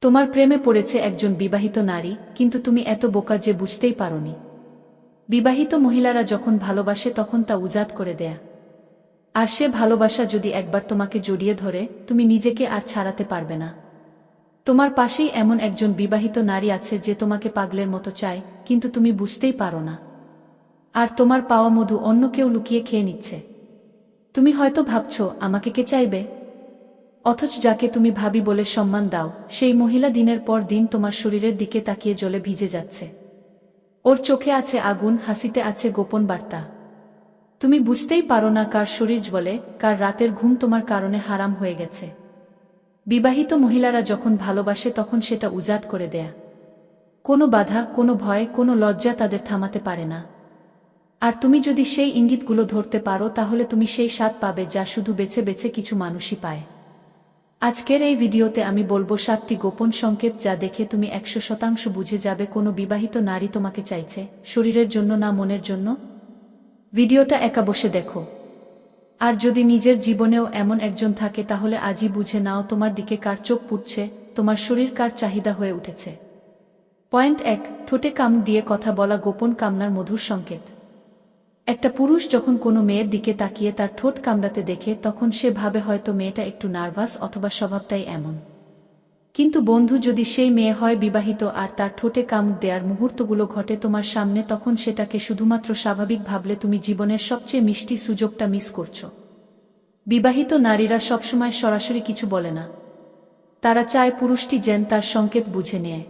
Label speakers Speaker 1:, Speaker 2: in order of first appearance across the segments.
Speaker 1: তোমার প্রেমে পড়েছে একজন বিবাহিত নারী, কিন্তু তুমি এত বোকা যে বুঝতেই পারোনি। বিবাহিত মহিলারা যখন ভালোবাসে তখন তা উজাড় করে দেয়া। আর সে ভালোবাসা যদি একবার তোমাকে জড়িয়ে ধরে, তুমি নিজেকে আর ছাড়াতে পারবে না। তোমার পাশেই এমন একজন বিবাহিত নারী আছে যে তোমাকে পাগলের মতো চায়, কিন্তু তুমি বুঝতেই পারো না। আর তোমার পাওয়া মধু অন্য কেউ লুকিয়ে খেয়ে নিচ্ছে। তুমি হয়তো ভাবছ, আমাকে কে চাইবে? অথচ যাকে তুমি ভাবি বলে সম্মান দাও, সেই মহিলা দিনের পর দিন তোমার শরীরের দিকে তাকিয়ে জ্বলে ভিজে যাচ্ছে। ওর চোখে আছে আগুন, হাসিতে আছে গোপন বার্তা। তুমি বুঝতেই পারো না কার শরীর জ্বলে, কার রাতের ঘুম তোমার কারণে হারাম হয়ে গেছে। বিবাহিত মহিলারা যখন ভালোবাসে তখন সেটা উজাড় করে দেয়া। কোনো বাধা, কোনো ভয়, কোনো লজ্জা তাদের থামাতে পারে না। আর তুমি যদি সেই ইঙ্গিতগুলো ধরতে পারো, তাহলে তুমি সেই স্বাদ পাবে যা শুধু বেছে বেছে কিছু মানুষই পায়। আজকের এই ভিডিওতে আমি বলবো 7টি গোপন সংকেত যা দেখে তুমি 100% বুঝে যাবে কোনো বিবাহিত নারী তোমাকে চাইছে, শরীরের জন্য না মনের জন্য। ভিডিওটা একা বসে দেখো। আর যদি নিজের জীবনেও এমন একজন থাকে, তাহলে আজই বুঝে নাও তোমার দিকে কার চোখ পুড়ছে, তোমার শরীর কার চাহিদা হয়ে উঠেছে। পয়েন্ট 1, ঠোঁটে কাম দিয়ে কথা বলা গোপন কামনার মধুর সংকেত। একটা পুরুষ যখন কোনো মেয়ের দিকে তাকিয়ে তার ঠোঁট কামড়াতে দেখে, তখন সে ভাবে হয়তো মেয়েটা একটু নার্ভাস অথবা স্বভাবটাই এমন। কিন্তু বন্ধু, যদি সেই মেয়ে হয় বিবাহিত আর তার ঠোঁটে কামড় দেওয়ার মুহূর্তগুলো ঘটে তোমার সামনে, তখন সেটাকে শুধুমাত্র স্বাভাবিক ভাবলে তুমি জীবনের সবচেয়ে মিষ্টি সুযোগটা মিস করছো। বিবাহিত নারীরা সবসময় সরাসরি কিছু বলে না। তারা চায় পুরুষটি যেন তার সংকেত বুঝে নেয়।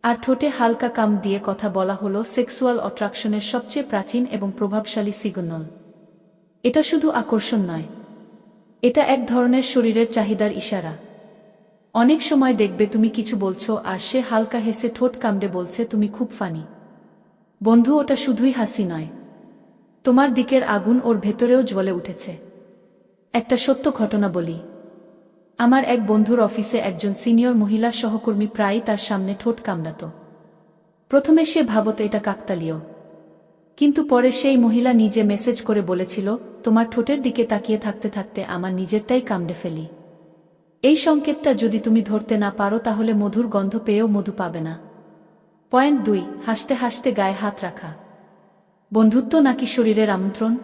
Speaker 1: আর ঠোঁটে হালকা কাম দিয়ে কথা বলা হলো সেক্সুয়াল অ্যাট্রাকশনের সবচেয়ে প্রাচীন এবং প্রভাবশালী সিগন্যাল। এটা শুধু আকর্ষণ নয়, এটা এক ধরনের শরীরের চাহিদার ইশারা। অনেক সময় দেখবে তুমি কিছু বলছো আর সে হালকা হেসে ঠোঁট কামড়ে বলছে, তুমি খুব ফানি। বন্ধু, ওটা শুধুই হাসি নয়, তোমার দিকের আগুন ওর ভেতরেও জ্বলে উঠেছে। একটা সত্য ঘটনা বলি। আমার এক বন্ধুর অফিসে একজন সিনিয়র মহিলা সহকর্মী প্রায়ই তার সামনে ঠোঁট কামড়াত। প্রথমে সে ভাবত এটা কাকতালীয়, কিন্তু পরে সেই মহিলা নিজে মেসেজ করে বলেছিল, তোমার ঠোঁটের দিকে তাকিয়ে থাকতে থাকতে আমার নিজেরটাই কামড়ে ফেলি। এই সংকেতটা যদি তুমি ধরতে না পারো, তাহলে মধুর গন্ধ পেয়েও মধু পাবে না। পয়েন্ট 2, হাসতে হাসতে গায়ে হাত রাখা। বন্ধুত্ব নাকি শরীরের আমন্ত্রণ?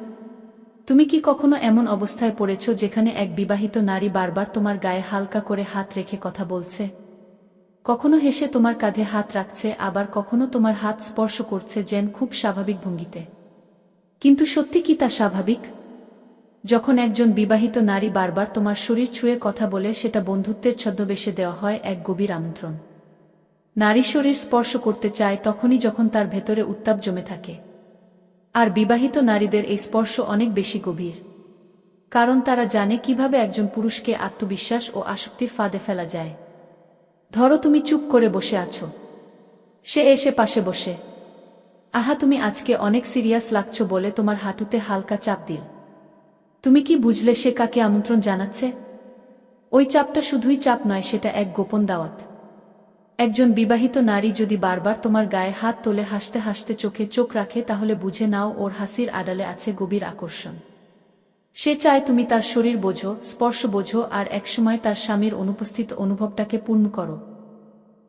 Speaker 1: তুমি কি কখনো এমন অবস্থায় পড়েছ যেখানে এক বিবাহিত নারী বারবার তোমার গায়ে হালকা করে হাত রেখে কথা বলছে? কখনো হেসে তোমার কাঁধে হাত রাখছে, আবার কখনো তোমার হাত স্পর্শ করছে যেন খুব স্বাভাবিক ভঙ্গিতে। কিন্তু সত্যি কি তা স্বাভাবিক? যখন একজন বিবাহিত নারী বারবার তোমার শরীর ছুঁয়ে কথা বলে, সেটা বন্ধুত্বের ছদ্মবেশে দেওয়া হয় এক গভীর আমন্ত্রণ। নারী শরীর স্পর্শ করতে চায় তখনই যখন তার ভেতরে উত্তাপ জমে থাকে। আর বিবাহিত নারীদের এই স্পর্শ অনেক বেশি গভীর, কারণ তারা জানে কিভাবে একজন পুরুষকে আত্মবিশ্বাস ও আসক্তির ফাঁদে ফেলা যায়। ধরো তুমি চুপ করে বসে আছো, সে এসে পাশে বসে, আহা তুমি আজকে অনেক সিরিয়াস লাগছো বলে তোমার হাঁটুতে হালকা চাপ দিল। তুমি কি বুঝলে সে কাকে আমন্ত্রণ জানাচ্ছে? ওই চাপটা শুধুই চাপ নয়, সেটা এক গোপন দাওয়াত। একজন বিবাহিত নারী যদি বারবার তোমার গায়ে হাত তোলে, হাসতে হাসতে চোখে চোখ রাখে, তাহলে বুঝে নাও ওর হাসির আড়ালে আছে গভীর আকর্ষণ। সে চায় তুমি তার শরীর বোঝো, স্পর্শ বোঝো, আর একসময় তার স্বামীর অনুপস্থিত অনুভবটাকে পূর্ণ করো।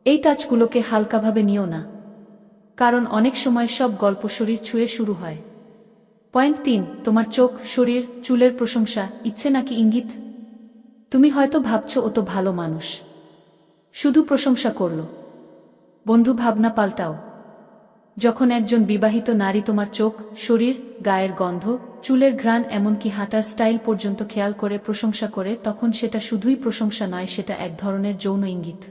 Speaker 1: এই টাচগুলোকে হালকাভাবে নিও না, কারণ অনেক সময় সব গল্প শরীর ছুঁয়ে শুরু হয়। পয়েন্ট 3, তোমার চোখ, শরীর, চুলের প্রশংসা, ইচ্ছে নাকি ইঙ্গিত? তুমি হয়তো ভাবছো ও তো ভালো মানুষ, শুধু প্রশংসা করল। বন্ধু, ভাবনা পাল্টাও। যখন একজন বিবাহিত নারী তোমার চোখ, শরীর, গায়ের গন্ধ, চুলের ঘ্রাণ, এমনকি হাঁটার স্টাইল পর্যন্ত খেয়াল করে প্রশংসা করে, তখন সেটা শুধুই প্রশংসা নয়, সেটা এক ধরনের যৌন ইঙ্গিত।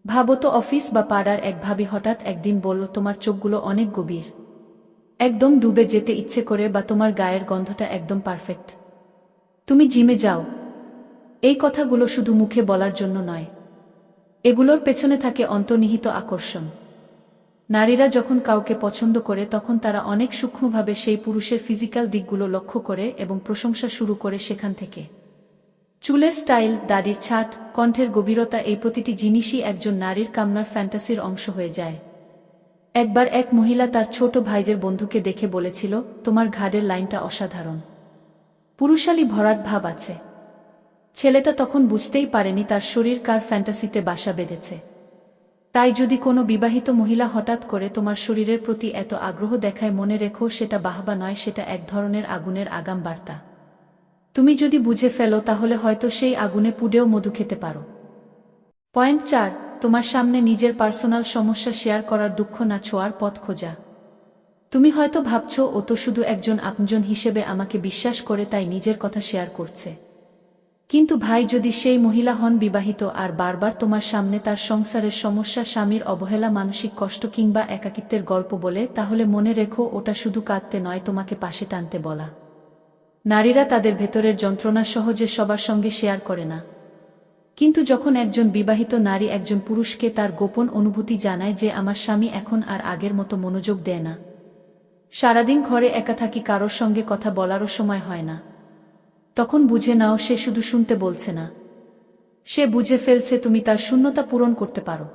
Speaker 1: ভাবো তো, অফিস বা পাড়ার এক ভাবি হঠাৎ একদিন বলল, তোমার চোখগুলো অনেক গভীর, একদম ডুবে যেতে ইচ্ছে করে, বা তোমার গায়ের গন্ধটা একদম পারফেক্ট, তুমি জিমে যাও। এই কথাগুলো শুধু মুখে বলার জন্য নয়, এগুলোর পেছনে থাকে অন্তর্নিহিত আকর্ষণ। নারীরা যখন কাউকে পছন্দ করে, তখন তারা অনেক সূক্ষ্মভাবে সেই পুরুষের ফিজিক্যাল দিকগুলো লক্ষ্য করে এবং প্রশংসা শুরু করে সেখান থেকে। চুলের স্টাইল, দাড়ির ছাট, কণ্ঠের গভীরতা, এই প্রতিটি জিনিসই একজন নারীর কামনার ফ্যান্টাসির অংশ হয়ে যায়। একবার এক মহিলা তার ছোট ভাইজের বন্ধুকে দেখে বলেছিল, তোমার ঘাড়ের লাইনটা অসাধারণ, পুরুষালী ভরাট ভাব আছে। ছেলেটা তখন বুঝতেই পারেনি তার শরীর কার ফ্যান্টাসিতে বাসা বেঁধেছে। তাই যদি কোনো বিবাহিত মহিলা হঠাৎ করে তোমার শরীরের প্রতি এত আগ্রহ দেখায়, মনে রেখো সেটা বাহবা নয়, সেটা এক ধরনের আগুনের আগাম বার্তা। তুমি যদি বুঝে ফেলো তাহলে হয়তো সেই আগুনে পুড়েও মধু খেতে পারো। পয়েন্ট 4, তোমার সামনে নিজের পার্সোনাল সমস্যা শেয়ার করার দুঃখ না ছোঁয়ার পথ খোঁজা। তুমি হয়তো ভাবছো ও তো শুধু একজন আপনজন হিসেবে আমাকে বিশ্বাস করে তাই নিজের কথা শেয়ার করছে। কিন্তু ভাই, যদি সেই মহিলা হন বিবাহিত আর বারবার তোমার সামনে তার সংসারের সমস্যা, স্বামীর অবহেলা, মানসিক কষ্ট কিংবা একাকিত্বের গল্প বলে, তাহলে মনে রেখো ওটা শুধু কাঁদতে নয়, তোমাকে পাশে টানতে বলা। নারীরা তাদের ভেতরের যন্ত্রণা সহজে সবার সঙ্গে শেয়ার করে না। কিন্তু যখন একজন বিবাহিত নারী একজন পুরুষকে তার গোপন অনুভূতি জানায় যে আমার স্বামী এখন আর আগের মতো মনোযোগ দেয় না, সারাদিন ঘরে একা থাকি, কারোর সঙ্গে কথা বলারও সময় হয় না, তখন বুঝে নাও সে শুধু শুনতে বলছে না, সে বুঝে ফেলছে তুমি তার শূন্যতা পূরণ করতে পারো।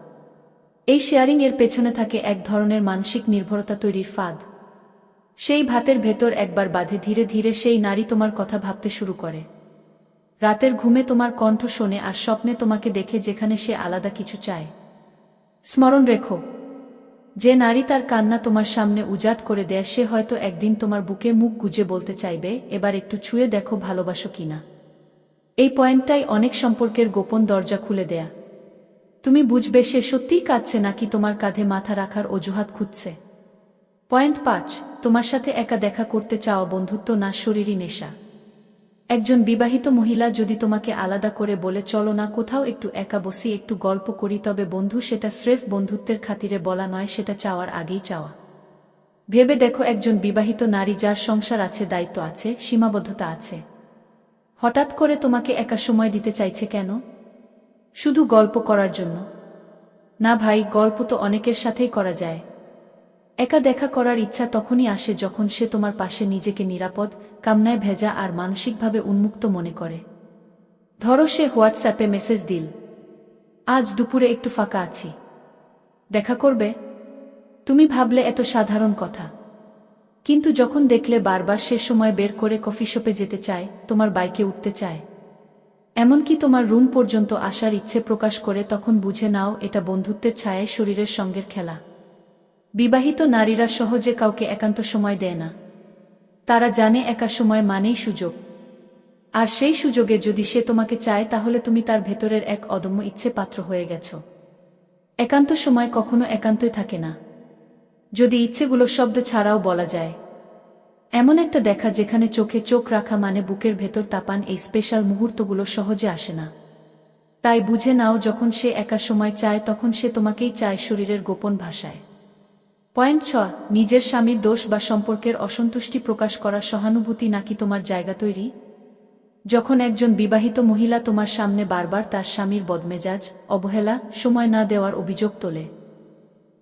Speaker 1: এই শেয়ারিং এর পেছনে থাকে এক ধরনের মানসিক নির্ভরতা তৈরির ফাঁদ। সেই ভাতের ভেতর একবার বাঁধে, ধীরে ধীরে সেই নারী তোমার কথা ভাবতে শুরু করে। রাতের ঘুমে তোমার কণ্ঠ শোনে আর স্বপ্নে তোমাকে দেখে, যেখানে সে আলাদা কিছু চায়। স্মরণ রেখো, যে নারী তার কান্না তোমার সামনে উজাট করে দেয়, সে হয়তো একদিন তোমার বুকে মুখ গুজে বলতে চাইবে, এবার একটু ছুঁয়ে দেখো ভালোবাসো কিনা। এই পয়েন্টটাই অনেক সম্পর্কের গোপন দরজা খুলে দেয়া। তুমি বুঝবে সে সত্যিই কাঁদছে নাকি তোমার কাঁধে মাথা রাখার অজুহাত খুঁজছে। পয়েন্ট 5, তোমার সাথে একা দেখা করতে চাও, বন্ধুত্ব না শরীরী নেশা। একজন বিবাহিত মহিলা যদি তোমাকে আলাদা করে বলে, চলো না কোথাও একটু একা বসি, একটু গল্প করি, তবে বন্ধু, সেটা স্রেফ বন্ধুত্বের খাতিরে বলা নয়, সেটা চাওয়ার আগেই চাওয়া। ভেবে দেখো, একজন বিবাহিত নারী যার সংসার আছে, দায়িত্ব আছে, সীমাবদ্ধতা আছে, হঠাৎ করে তোমাকে একা সময় দিতে চাইছে কেন? শুধু গল্প করার জন্য? না ভাই, গল্প তো অনেকের সাথেই করা যায়। একা দেখা করার ইচ্ছা তখনই আসে যখন সে তোমার পাশে নিজেকে নিরাপদ, কামনায় ভেজা আর মানসিকভাবে উন্মুক্ত মনে করে। ধরো সে হোয়াটসঅ্যাপে মেসেজ দিল, আজ দুপুরে একটু ফাঁকা আছি, দেখা করবে? তুমি ভাবলে এত সাধারণ কথা, কিন্তু যখন দেখলে বারবার সে সময় বের করে কফি শপে যেতে চায়, তোমার বাইকে উঠতে চায়, এমনকি তোমার রুম পর্যন্ত আসার ইচ্ছে প্রকাশ করে, তখন বুঝে নাও এটা বন্ধুত্বের ছায়ায় শরীরের সঙ্গের খেলা। বিবাহিত নারীরা সহজে কাউকে একান্ত সময় দেয় না। তারা জানে একা সময় মানেই সুযোগ, আর সেই সুযোগে যদি সে তোমাকে চায়, তাহলে তুমি তার ভেতরের এক অদম্য ইচ্ছে পাত্র হয়ে গেছ। একান্ত সময় কখনো একান্তই থাকে না, যদি ইচ্ছেগুলো শব্দ ছাড়াও বলা যায়। এমন একটা দেখা যেখানে চোখে চোখ রাখা মানে বুকের ভেতর তাপান, এই স্পেশাল মুহূর্তগুলো সহজে আসে না। তাই বুঝে নাও, যখন সে একা সময় চায় তখন সে তোমাকেই চায়, শরীরের গোপন ভাষায়। পয়েন্ট 6, নিজের স্বামীর দোষ বা সম্পর্কের অসন্তুষ্টি প্রকাশ করা সহানুভূতি নাকি তোমার জায়গা তৈরি। যখন একজন বিবাহিত মহিলা তোমার সামনে বারবার তার স্বামীর বদমেজাজ, অবহেলা, সময় না দেওয়ার অভিযোগ তোলে,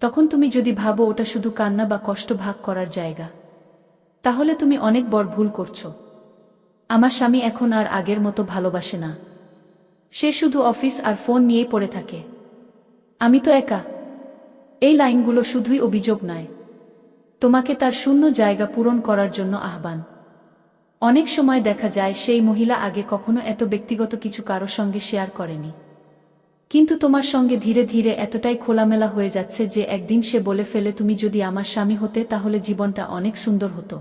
Speaker 1: তখন তুমি যদি ভাবো ওটা শুধু কান্না বা কষ্ট ভাগ করার জায়গা, তাহলে তুমি অনেক বড় ভুল করছো। আমার স্বামী এখন আর আগের মতো ভালোবাসে না, সে শুধু অফিস আর ফোন নিয়েই পড়ে থাকে, আমি তো একা। এই লাইনগুলো শুধুই অভিযোগ নয়, তোমাকে তার শূন্য জায়গা পূরণ করার জন্য আহ্বান। অনেক সময় দেখা যায় সেই মহিলা আগে কখনো এত ব্যক্তিগত কিছু কারো সঙ্গে শেয়ার করেনি, কিন্তু তোমার সঙ্গে ধীরে ধীরে এতটাই খোলামেলা হয়ে যাচ্ছে যে একদিন সে বলে ফেলে, তুমি যদি আমার স্বামী হতে তাহলে জীবনটা অনেক সুন্দর হতো।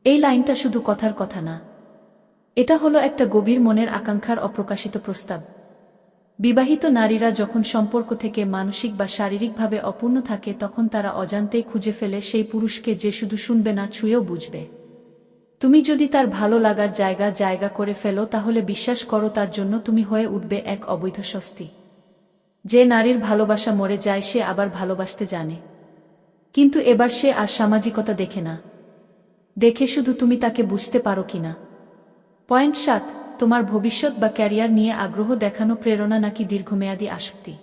Speaker 1: এই লাইনটা শুধু কথার কথা না, এটা হলো একটা গভীর মনের আকাঙ্ক্ষার অপ্রকাশিত প্রস্তাব। বিবাহিত নারীরা যখন সম্পর্ক থেকে মানসিক বা শারীরিকভাবে অপূর্ণ থাকে, তখন তারা অজান্তেই খুঁজে ফেলে সেই পুরুষকে যে শুধু শুনবে না, ছুঁয়েও বুঝবে। তুমি যদি তার ভালো লাগার জায়গা করে ফেলো, তাহলে বিশ্বাস করো তার জন্য তুমি হয়ে উঠবে এক অবৈধ স্বস্তি। যে নারীর ভালোবাসা মরে যায়, সে আবার ভালোবাসতে জানে, কিন্তু এবার সে আর সামাজিকতা দেখে না, দেখে শুধু তুমি তাকে বুঝতে পারো কিনা। পয়েন্ট 7, তোমার ভবিষ্যৎ বা ক্যারিয়ার নিয়ে আগ্রহ দেখানো প্রেরণা নাকি দীর্ঘমেয়াদী আসক্তি।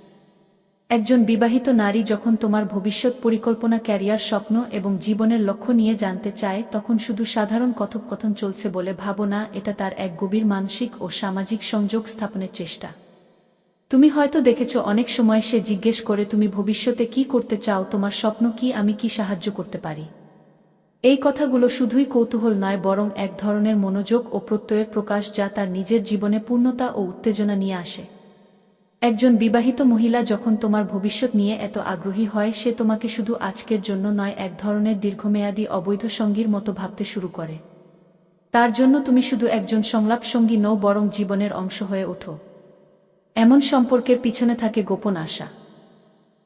Speaker 1: একজন বিবাহিত নারী যখন তোমার ভবিষ্যৎ পরিকল্পনা, ক্যারিয়ার, স্বপ্ন এবং জীবনের লক্ষ্য নিয়ে জানতে চায়, তখন শুধু সাধারণ কথোপকথন চলছে বলে ভাবো না, এটা তার এক গভীর মানসিক ও সামাজিক সংযোগ স্থাপনের চেষ্টা। তুমি হয়তো দেখেছ অনেক সময় সে জিজ্ঞেস করে, তুমি ভবিষ্যতে কি করতে চাও, তোমার স্বপ্ন কি, আমি কি সাহায্য করতে পারি। এই কথাগুলো শুধুই কৌতূহল নয়, বরং এক ধরনের মনোযোগ ও প্রত্যয়ের প্রকাশ যা তার নিজের জীবনে পূর্ণতা ও উত্তেজনা নিয়ে আসে। একজন বিবাহিত মহিলা যখন তোমার ভবিষ্যৎ নিয়ে এত আগ্রহী হয়, সে তোমাকে শুধু আজকের জন্য নয়, এক ধরনের দীর্ঘমেয়াদী অবৈধ সঙ্গীর মতো ভাবতে শুরু করে। তার জন্য তুমি শুধু একজন সংলাপ সঙ্গী নও, বরং জীবনের অংশ হয়ে ওঠো। এমন সম্পর্কের পিছনে থাকে গোপন আশা।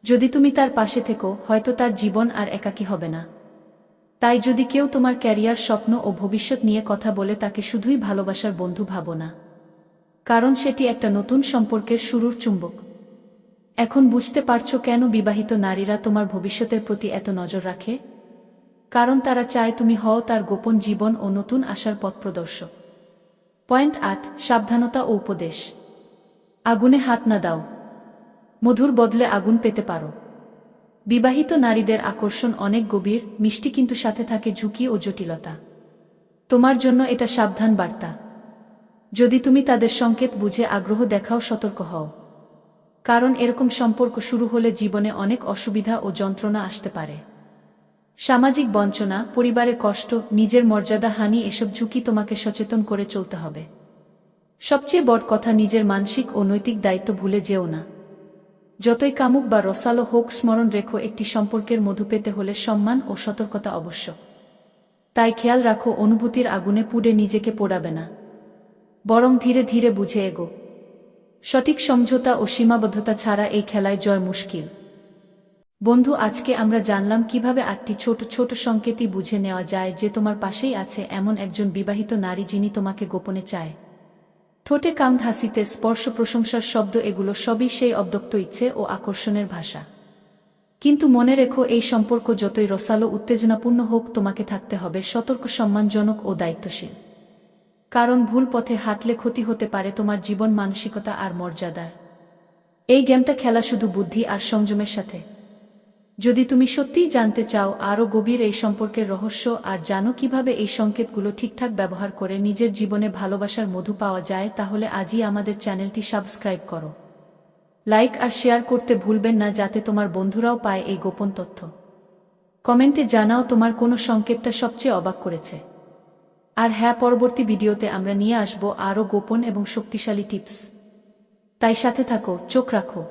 Speaker 1: যদি তুমি তার পাশে থেকো, হয়তো তার জীবন আর একাকী হবে না। তাই যদি কেউ তোমার ক্যারিয়ার, স্বপ্ন ও ভবিষ্যৎ নিয়ে কথা বলে, তাকে শুধুই ভালোবাসার বন্ধু ভাবো না, কারণ সেটি একটা নতুন সম্পর্কের শুরুর চুম্বক। এখন বুঝতে পারছো কেন বিবাহিত নারীরা তোমার ভবিষ্যতের প্রতি এত নজর রাখে? কারণ তারা চায় তুমি হও তার গোপন জীবন ও নতুন আশার পথপ্রদর্শক। পয়েন্ট ৮, সাবধানতা ও উপদেশ। আগুনে হাত না দাও। মধুর বদলে আগুন পেতে পারো। বিবাহিত নারীদের আকর্ষণ অনেক গভীর, মিষ্টি, কিন্তু সাথে থাকে ঝুঁকি ও জটিলতা। তোমার জন্য এটা সাবধান বার্তা। যদি তুমি তাদের সংকেত বুঝে আগ্রহ দেখাও, সতর্ক হও। কারণ এরকম সম্পর্ক শুরু হলে জীবনে অনেক অসুবিধা ও যন্ত্রণা আসতে পারে। সামাজিক বঞ্চনা, পরিবারে কষ্ট, নিজের মর্যাদা হানি, এসব ঝুঁকি তোমাকে সচেতন করে চলতে হবে। সবচেয়ে বড় কথা, নিজের মানসিক ও নৈতিক দায়িত্ব ভুলে যেও না। যতই কামুক বা রসালো হোক, স্মরণ রেখো, একটি সম্পর্কের মধু পেতে হলে সম্মান ও সতর্কতা আবশ্যক। তাই খেয়াল রাখো, অনুভূতির আগুনে পুড়ে নিজেকে পোড়াবে না, বরং ধীরে ধীরে বুঝে এগো। সঠিক সমঝোতা ও সীমাবদ্ধতা ছাড়া এই খেলায় জয় মুশকিল। বন্ধু, আজকে আমরা জানলাম কিভাবে ৮টি ছোট ছোট সংকেতই বুঝে নেওয়া যায় যে তোমার পাশেই আছে এমন একজন বিবাহিত নারী যিনি তোমাকে গোপনে চায়। ঠোঁটে কাম, হাসিতে স্পর্শ, প্রশংসার শব্দ, এগুলো সবই সেই অব্যক্ত ইচ্ছে ও আকর্ষণের ভাষা। কিন্তু মনে রেখো, এই সম্পর্ক যতই রসালো, উত্তেজনাপূর্ণ হোক, তোমাকে থাকতে হবে সতর্ক, সম্মানজনক ও দায়িত্বশীল। কারণ ভুল পথে হাঁটলে ক্ষতি হতে পারে তোমার জীবন, মানসিকতা আর মর্যাদার। এই গেমটা খেলা শুধু বুদ্ধি আর সংযমের সাথে। যদি তুমি সত্যিই জানতে চাও আরও গভীর এই সম্পর্কের রহস্য আর জানো কিভাবে এই সংকেতগুলো ঠিকঠাক ব্যবহার করে নিজের জীবনে ভালোবাসার মধু পাওয়া যায়, তাহলে আজই আমাদের চ্যানেলটি সাবস্ক্রাইব করো। লাইক আর শেয়ার করতে ভুলবেন না, যাতে তোমার বন্ধুরাও পায় এই গোপন তথ্য। কমেন্টে জানাও তোমার কোনো সংকেতটা সবচেয়ে অবাক করেছে। আর হ্যাঁ, পরবর্তী ভিডিওতে আমরা নিয়ে আসব আরও গোপন এবং শক্তিশালী টিপস। তাই সাথে থাকো, চোখ রাখো।